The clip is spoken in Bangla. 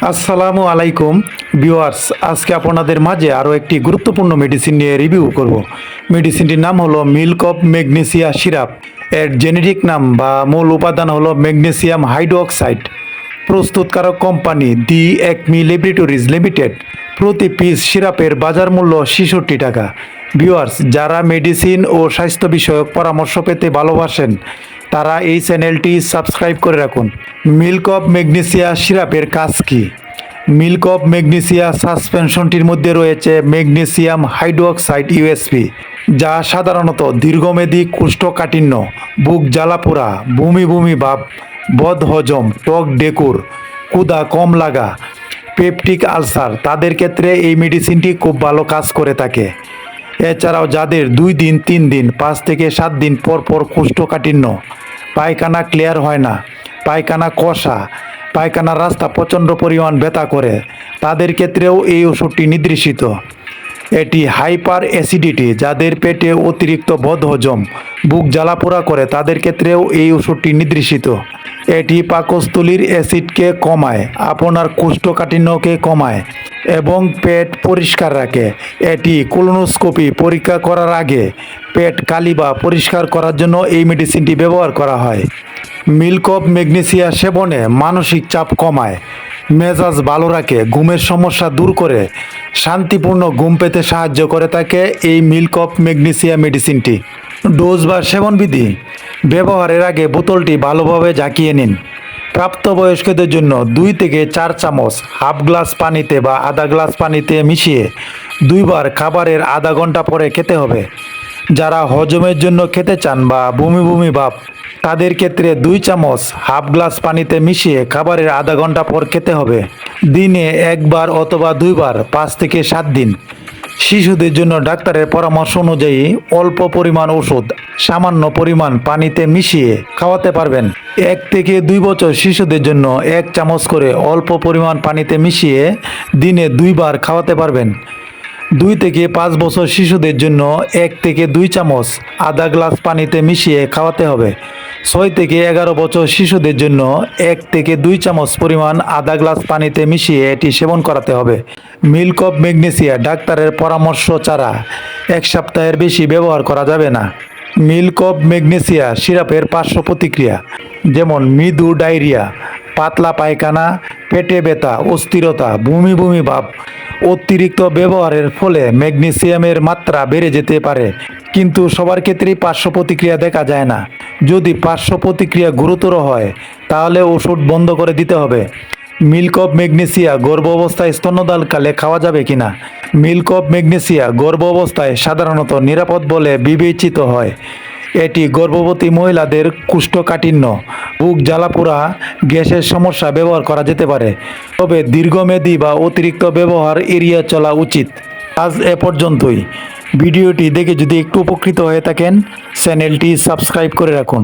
আসসালামু আলাইকুম ভিউয়ার্স, আজকে আপনাদের মাঝে আরও একটি গুরুত্বপূর্ণ মেডিসিন নিয়ে রিভিউ করব। মেডিসিনটির নাম হলো মিল্ক অফ ম্যাগনেসিয়া সিরাপ। এর জেনেরিক নাম বা মূল উপাদান হলো ম্যাগনেসিয়াম হাইড্রোক্সাইড। প্রস্তুতকারক company the Acme laboratories limited. প্রতি পিস সিরাপের বাজার মূল্য ৬৬ টাকা। ভিউয়ার্স, যারা মেডিসিন ও স্বাস্থ্য বিষয়ক পরামর্শ পেতে ভালোবাসেন তারা এই চ্যানেলটি সাবস্ক্রাইব করে রাখুন। মিল্ক অফ ম্যাগনেসিয়া সিরাপের কাজ কী? মিল্ক অফ ম্যাগনেসিয়া সাসপেনশনটির মধ্যে রয়েছে ম্যাগনেসিয়াম হাইড্রোক্সাইড ইউএসপি, যা সাধারণত দীর্ঘমেয়াদী কোষ্ঠকাঠিন্য, বুক জ্বালাপোড়া, বমি বমি ভাব, বদহজম, টক ডেকুর, ক্ষুধা কম লাগা, পেপটিক আলসার তাদের ক্ষেত্রে এই মেডিসিনটি খুব ভালো কাজ করে থাকে। এছাড়াও যাদের 2 দিন 3 দিন 5 থেকে 7 দিন পর পর কোষ্ঠকাঠিন্য, পায়খানা ক্লিয়ার হয় না, পায়খানা কষা, পায়খানার রাস্তা প্রচণ্ড পরিমাণ ব্যথা করে, তাদের ক্ষেত্রেও এই ওষুধটি নির্দেশিত। এটি হাইপার অ্যাসিডিটি, যাদের পেটে অতিরিক্ত বদহজম, বুক জ্বালাপোড়া করে, তাদের ক্ষেত্রেও এই ওষুধটি নির্দেশিত। এটি পাকস্থলীর অ্যাসিডকে কমায়, আপনার কোষ্ঠকাঠিন্যকে কমায় এবং পেট পরিষ্কার রাখে। এটি কোলোনোস্কোপি পরীক্ষা করার আগে পেট কালি বা পরিষ্কার করার জন্য এই মেডিসিনটি ব্যবহার করা হয়। মিল্ক অফ ম্যাগনেসিয়া সেবনে মানসিক চাপ কমায়, মেজাজ ভালো রাখে, ঘুমের সমস্যা দূর করে, শান্তিপূর্ণ ঘুম পেতে সাহায্য করে থাকে এই মিল্ক অফ ম্যাগনেসিয়া মেডিসিনটি। ডোজ বা সেবনবিধি: ব্যবহারের আগে বোতলটি ভালোভাবে ঝাঁকিয়ে নিন। প্রাপ্তবয়স্কদের জন্য 2 থেকে 4 চামচ হাফ গ্লাস পানিতে বা আধা গ্লাস পানিতে মিশিয়ে 2 বার খাবারের আধা ঘন্টা পরে খেতে হবে। যারা হজমের জন্য খেতে চান বা বমি বমি ভাব, তাদের ক্ষেত্রে 2 চামচ হাফ গ্লাস পানিতে মিশিয়ে খাবারের আধা ঘন্টা পর খেতে হবে। দিনে 1 বার অথবা 2 বার 5 থেকে 7 দিন। শিশুদের জন্য ডাক্তারের পরামর্শ অনুযায়ী অল্প পরিমাণ ওষুধ সামান্য পরিমাণ পানিতে মিশিয়ে খাওয়াতে পারবেন। 1 থেকে 2 বছর শিশুদের জন্য 1 চামচ করে অল্প পরিমাণ পানিতে মিশিয়ে দিনে 2 বার খাওয়াতে পারবেন। 2 থেকে 5 বছর শিশুদের জন্য 1 থেকে 2 চামচ আধা গ্লাস পানিতে মিশিয়ে খাওয়াতে হবে। 6 থেকে 11 বছর শিশুদের জন্য 1 থেকে 2 চামচ পরিমাণ আধা গ্লাস পানিতে মিশিয়ে এটি সেবন করাতে হবে। মিল্ক অফ ম্যাগনেসিয়া ডাক্তারের পরামর্শ ছাড়া 1 সপ্তাহের বেশি ব্যবহার করা যাবে না। মিল্ক অফ ম্যাগনেসিয়া সিরাপের পার্শ্ব প্রতিক্রিয়া যেমন মৃদু ডায়রিয়া, পাতলা পায়খানা, পেটে ব্যথা, অস্থিরতা, বমি বমি ভাব। অতিরিক্ত ব্যবহারের ফলে ম্যাগনেসিয়ামের মাত্রা বেড়ে যেতে পারে, কিন্তু সবার ক্ষেত্রেই পার্শ্ব প্রতিক্রিয়া দেখা যায় না। যদি পার্শ্ব প্রতিক্রিয়া গুরুতর হয় তাহলে ওষুধ বন্ধ করে দিতে হবে। মিল্ক অফ ম্যাগনেসিয়া গর্ভ অবস্থায় স্তন্যদানকালে খাওয়া যাবে কিনা? মিল্ক অফ ম্যাগনেসিয়া গর্ভ অবস্থায় সাধারণত নিরাপদ বলে বিবেচিত হয়। এটি গর্ভবতী মহিলাদের কোষ্ঠকাঠিন্য, বুক জ্বালাপোড়া, গ্যাসের সমস্যা ব্যবহার করা যেতে পারে, তবে দীর্ঘমেয়াদী বা অতিরিক্ত ব্যবহার এড়িয়ে চলা উচিত। আজ এ পর্যন্তই। ভিডিওটি দেখে যদি একটু উপকৃত হয়ে থাকেন চ্যানেলটি সাবস্ক্রাইব করে রাখুন।